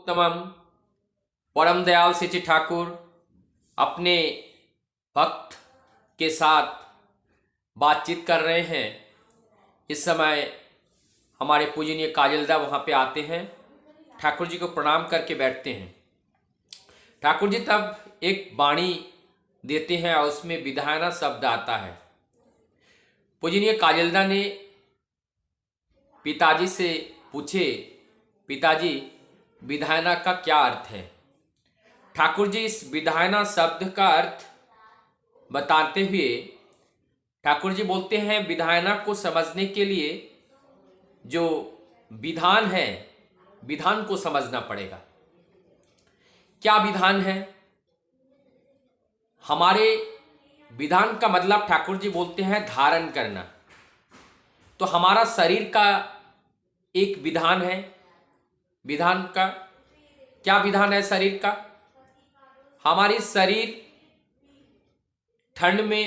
उत्तमम परम दयाल श्री ठाकुर अपने भक्त के साथ बातचीत कर रहे हैं। इस समय हमारे पूजनीय काजलदा वहाँ पे आते हैं, ठाकुर जी को प्रणाम करके बैठते हैं। ठाकुर जी तब एक वाणी देते हैं और उसमें विधायना शब्द आता है। पूजनीय काजलदा ने पिताजी से पूछे, पिताजी विधायना का क्या अर्थ है? ठाकुर जी इस विधायना शब्द का अर्थ बताते हुए ठाकुर जी बोलते हैं, विधायना को समझने के लिए जो विधान है, विधान को समझना पड़ेगा। क्या विधान है? हमारे विधान का मतलब ठाकुर जी बोलते हैं धारण करना। तो हमारा शरीर का एक विधान है। विधान का क्या विधान है शरीर का? हमारी शरीर ठंड में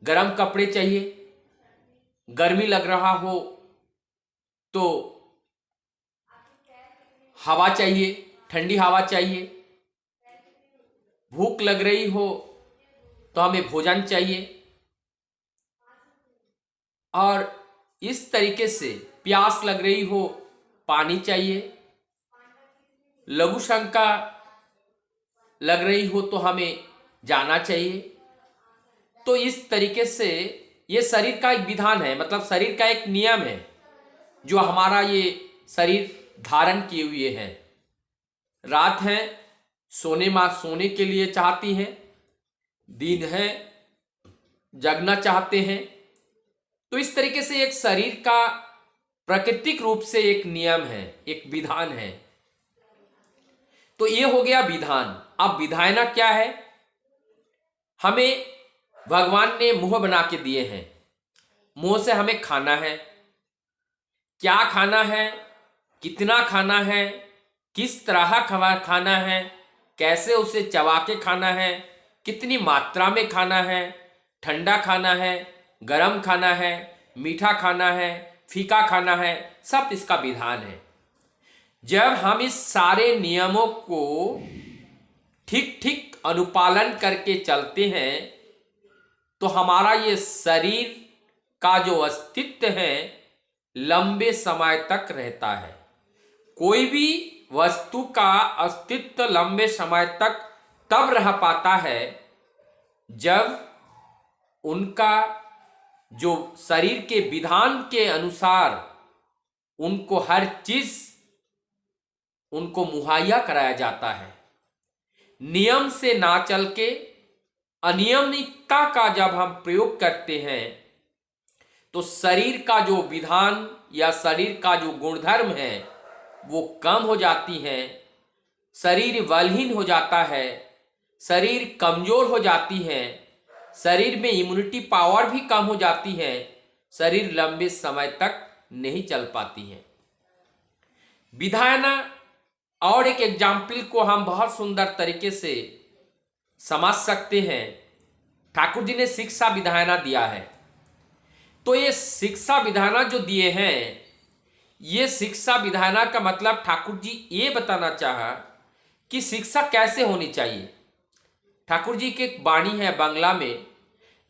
गर्म कपड़े चाहिए, गर्मी लग रहा हो तो हवा चाहिए, ठंडी हवा चाहिए, भूख लग रही हो तो हमें भोजन चाहिए, और इस तरीके से प्यास लग रही हो पानी चाहिए, लघु शंका लग रही हो तो हमें जाना चाहिए। तो इस तरीके से ये शरीर का एक विधान है, मतलब शरीर का एक नियम है जो हमारा ये शरीर धारण किए हुए है। रात है, सोने के लिए चाहती है, दिन है, जगना चाहते हैं। तो इस तरीके से एक शरीर का प्राकृतिक रूप से एक नियम है, एक विधान है। तो ये हो गया विधान। अब विधायना क्या है? हमें भगवान ने मुंह बना के दिए हैं, मुंह से हमें खाना है। क्या खाना है, कितना खाना है, किस तरह खाना है, कैसे उसे चबा के खाना है, कितनी मात्रा में खाना है, ठंडा खाना है, गरम खाना है, मीठा खाना है, फीका खाना है, सब इसका विधान है। जब हम इस सारे नियमों को ठीक ठीक अनुपालन करके चलते हैं तो हमारा ये शरीर का जो अस्तित्व है लंबे समय तक रहता है। कोई भी वस्तु का अस्तित्व लंबे समय तक तब रह पाता है जब उनका जो शरीर के विधान के अनुसार उनको हर चीज उनको मुहैया कराया जाता है। नियम से ना चल के अनियमितता का जब हम प्रयोग करते हैं तो शरीर का जो विधान या शरीर का जो गुणधर्म है वो कम हो जाती हैं, शरीर बलहीन हो जाता है, शरीर कमजोर हो जाती है, शरीर में इम्यूनिटी पावर भी कम हो जाती है, शरीर लंबे समय तक नहीं चल पाती है। विधायना और एक एग्जाम्पल को हम बहुत सुंदर तरीके से समझ सकते हैं। ठाकुर जी ने शिक्षा विधायना दिया है। तो ये शिक्षा विधायना जो दिए हैं, ये शिक्षा विधायना का मतलब ठाकुर जी ये बताना चाहा कि शिक्षा कैसे होनी चाहिए। ठाकुर जी के वाणी है बांग्ला में,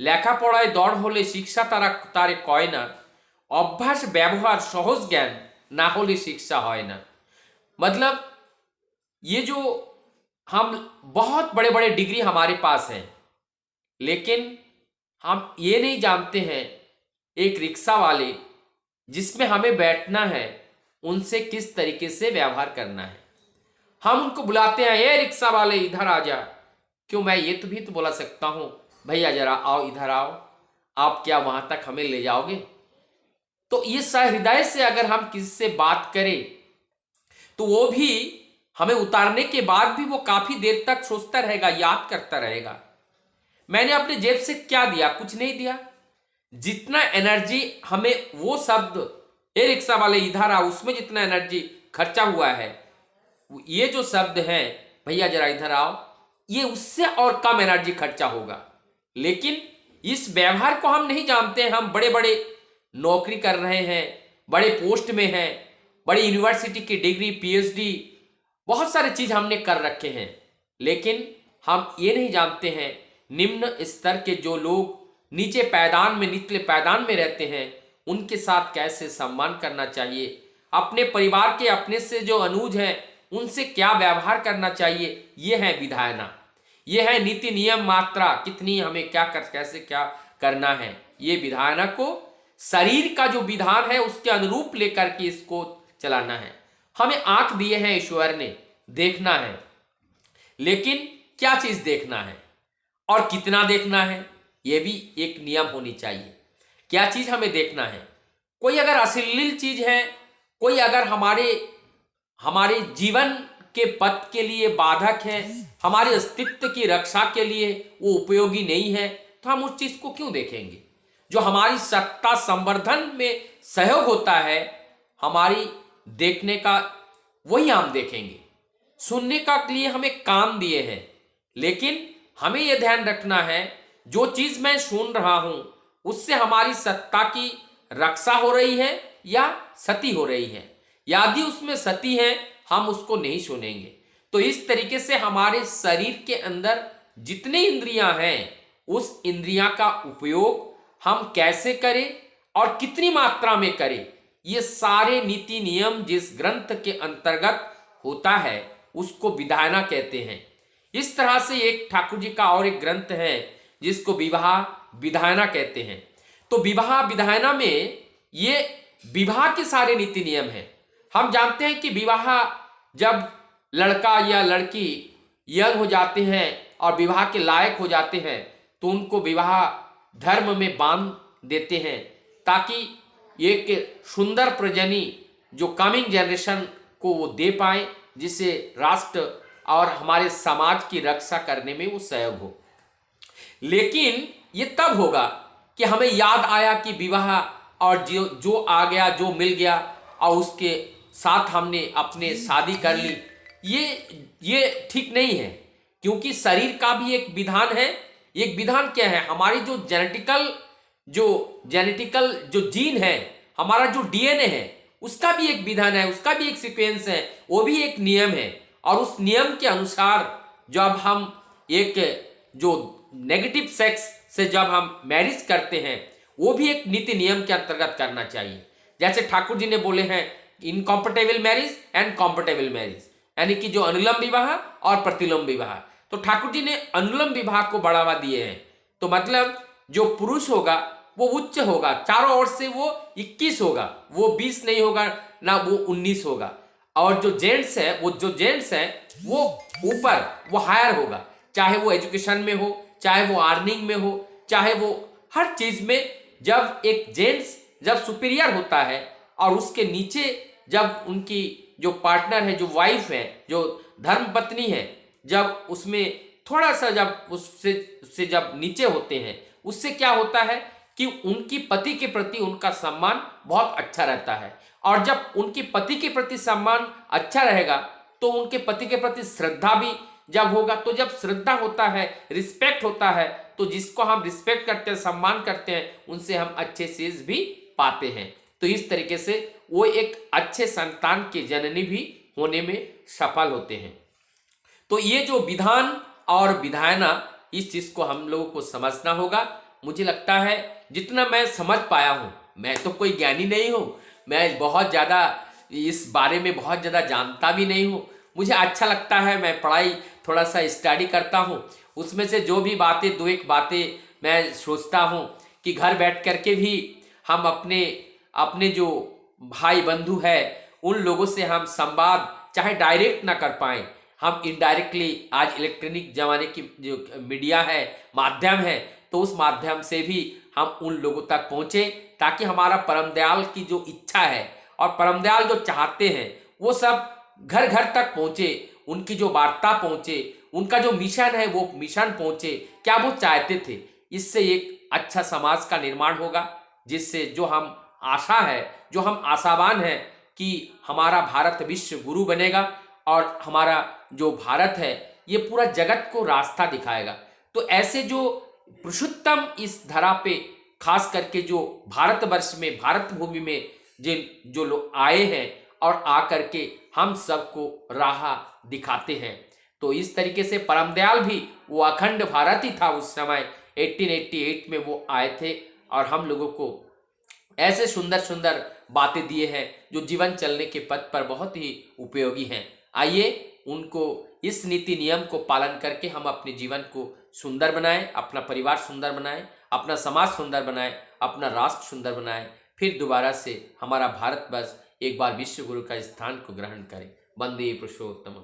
लेखा पढ़ाई दौड़ होले शिक्षा तारा तारे कय ना, अभ्यास व्यवहार सहज ज्ञान ना होले शिक्षा है ना। मतलब ये जो हम बहुत बड़े बड़े डिग्री हमारे पास हैं, लेकिन हम ये नहीं जानते हैं एक रिक्शा वाले जिसमें हमें बैठना है उनसे किस तरीके से व्यवहार करना है। हम उनको बुलाते हैं, ये रिक्शा वाले इधर आ जा। क्यों, मैं ये तो भी तो बोला सकता हूँ, भैया जरा आओ, इधर आओ, आप क्या वहां तक हमें ले जाओगे? तो ये सहृदय से अगर हम किसी से बात करें तो वो भी हमें उतारने के बाद भी वो काफी देर तक सोचता रहेगा, याद करता रहेगा, मैंने अपने जेब से क्या दिया? कुछ नहीं दिया। जितना एनर्जी हमें वो शब्द ए रिक्शा वाले इधर आ, उसमें जितना एनर्जी खर्चा हुआ है, ये जो शब्द है भैया जरा इधर आओ, ये उससे और कम एनर्जी खर्चा होगा। लेकिन इस व्यवहार को हम नहीं जानते हैं। हम बड़े बड़े नौकरी कर रहे हैं, बड़े पोस्ट में हैं, बड़ी यूनिवर्सिटी की डिग्री, पीएचडी बहुत सारे चीज हमने कर रखे हैं, लेकिन हम ये नहीं जानते हैं निम्न स्तर के जो लोग नीचे पायदान में, निचले पायदान में रहते हैं, उनके साथ कैसे सम्मान करना चाहिए, अपने परिवार के अपने से जो अनुज हैं उनसे क्या व्यवहार करना चाहिए। ये है विधायना, ये है नीति नियम मात्रा, कितनी हमें क्या कर, कैसे क्या करना है। ये विधायना को शरीर का जो विधान है उसके अनुरूप लेकर के इसको चलाना है। हमें आंख दिए हैं ईश्वर ने, देखना है, लेकिन क्या चीज देखना है और कितना देखना है, यह भी एक नियम होनी चाहिए। क्या चीज हमें देखना है? कोई अगर अश्लील चीज है, कोई अगर हमारे जीवन के पथ के लिए बाधक है, हमारे अस्तित्व की रक्षा के लिए वो उपयोगी नहीं है, तो हम उस चीज को क्यों देखेंगे? जो हमारी सत्ता संवर्धन में सहयोग होता है, हमारी देखने का, वही हम देखेंगे। सुनने का लिए हमें कान दिए हैं, लेकिन हमें यह ध्यान रखना है जो चीज मैं सुन रहा हूं उससे हमारी सत्ता की रक्षा हो रही है या सती हो रही है। यदि उसमें सती है हम उसको नहीं सुनेंगे। तो इस तरीके से हमारे शरीर के अंदर जितने इंद्रियां हैं उस इंद्रियां का उपयोग हम कैसे करें और कितनी मात्रा में करें, ये सारे नीति नियम जिस ग्रंथ के अंतर्गत होता है उसको विधायना कहते हैं। इस तरह से एक ठाकुर जी का और एक ग्रंथ है जिसको विवाह विधायना कहते हैं। तो विवाह विधायना में ये विवाह के सारे नीति नियम हैं। हम जानते हैं कि विवाह जब लड़का या लड़की यंग हो जाते हैं और विवाह के लायक हो जाते हैं तो उनको विवाह धर्म में बांध देते हैं, ताकि एक सुंदर प्रजनी जो कमिंग जनरेशन को वो दे पाए, जिससे राष्ट्र और हमारे समाज की रक्षा करने में वो सहयोग हो। लेकिन ये तब होगा कि हमें याद आया कि विवाह और जो आ गया, जो मिल गया और उसके साथ हमने अपने शादी कर ली, ये ठीक नहीं है। क्योंकि शरीर का भी एक विधान है। एक विधान क्या है? हमारी जो जेनेटिकल जो जीन है, हमारा जो डीएनए है, उसका भी एक विधान है, उसका भी एक सीक्वेंस है, वो भी एक नियम है। और उस नियम के अनुसार जब हम एक जो नेगेटिव सेक्स से जब हम मैरिज करते हैं, वो भी एक नीति नियम के अंतर्गत करना चाहिए। जैसे ठाकुर जी ने बोले हैं इनकॉम्पेटेबल मैरिज एंड कॉम्पेटेबल मैरिज, यानी कि जो अनुलोम विवाह और प्रतिलोम विवाह। तो ठाकुर जी ने अनुलोम विवाह को बढ़ावा दिए हैं। तो मतलब जो पुरुष होगा वो उच्च होगा, चारों ओर से वो 21 होगा, वो 20 नहीं होगा ना वो 19 होगा। और जो जेंट्स है वो ऊपर, वो हायर होगा, चाहे वो एजुकेशन में हो, चाहे वो अर्निंग में हो, चाहे वो हर चीज में। जब एक जेंट्स जब सुपीरियर होता है और उसके नीचे जब उनकी जो पार्टनर है, जो वाइफ है, जो धर्म पत्नी है, जब उसमें थोड़ा सा जब उससे जब नीचे होते हैं, उससे क्या होता है कि उनकी पति के प्रति उनका सम्मान बहुत अच्छा रहता है। और जब उनके पति के प्रति सम्मान अच्छा रहेगा तो उनके पति के प्रति श्रद्धा भी जब होगा, तो जब श्रद्धा होता है, रिस्पेक्ट होता है, तो जिसको हम रिस्पेक्ट करते हैं, सम्मान करते हैं, उनसे हम अच्छे चीज भी पाते हैं। तो इस तरीके से वो एक अच्छे संतान के जननी भी होने में सफल होते हैं। तो ये जो विधान और विधायना, इस चीज को हम लोगों को समझना होगा। मुझे लगता है जितना मैं समझ पाया हूं, मैं तो कोई ज्ञानी नहीं हूं, मैं बहुत ज़्यादा इस बारे में बहुत ज़्यादा जानता भी नहीं हूँ। मुझे अच्छा लगता है, मैं पढ़ाई थोड़ा सा स्टडी करता हूँ, उसमें से जो भी बातें, दो एक बातें मैं सोचता हूँ कि घर बैठ कर के भी हम अपने जो भाई बंधु है उन लोगों से हम संवाद चाहे डायरेक्ट ना कर पाएँ, हम इनडायरेक्टली, आज इलेक्ट्रॉनिक ज़माने की जो मीडिया है, माध्यम है, तो उस माध्यम से भी हम उन लोगों तक पहुँचे, ताकि हमारा परम दयाल की जो इच्छा है और परम दयाल जो चाहते हैं वो सब घर घर तक पहुँचे, उनकी जो वार्ता पहुँचे, उनका जो मिशन है वो मिशन पहुँचे, क्या वो चाहते थे। इससे एक अच्छा समाज का निर्माण होगा, जिससे जो हम आशा है, जो हम आशावान हैं कि हमारा भारत विश्व गुरु बनेगा और हमारा जो भारत है ये पूरा जगत को रास्ता दिखाएगा। तो ऐसे जो पुरुषोत्तम इस धरा पे, खास करके जो भारतवर्ष में, भारत भूमि में जो लोग आए हैं और आकर के हम सबको राह दिखाते हैं। तो इस तरीके से परम दयाल भी वो अखंड भारत ही था उस समय 1888 में वो आए थे और हम लोगों को ऐसे सुंदर सुंदर बातें दिए हैं जो जीवन चलने के पथ पर बहुत ही उपयोगी हैं। आइए उनको इस नीति नियम को पालन करके हम अपने जीवन को सुंदर बनाएं, अपना परिवार सुंदर बनाएं, अपना समाज सुंदर बनाएं, अपना राष्ट्र सुंदर बनाएं, फिर दोबारा से हमारा भारतवर्ष एक बार विश्व गुरु का स्थान को ग्रहण करे। वंदे पुरुषोत्तम।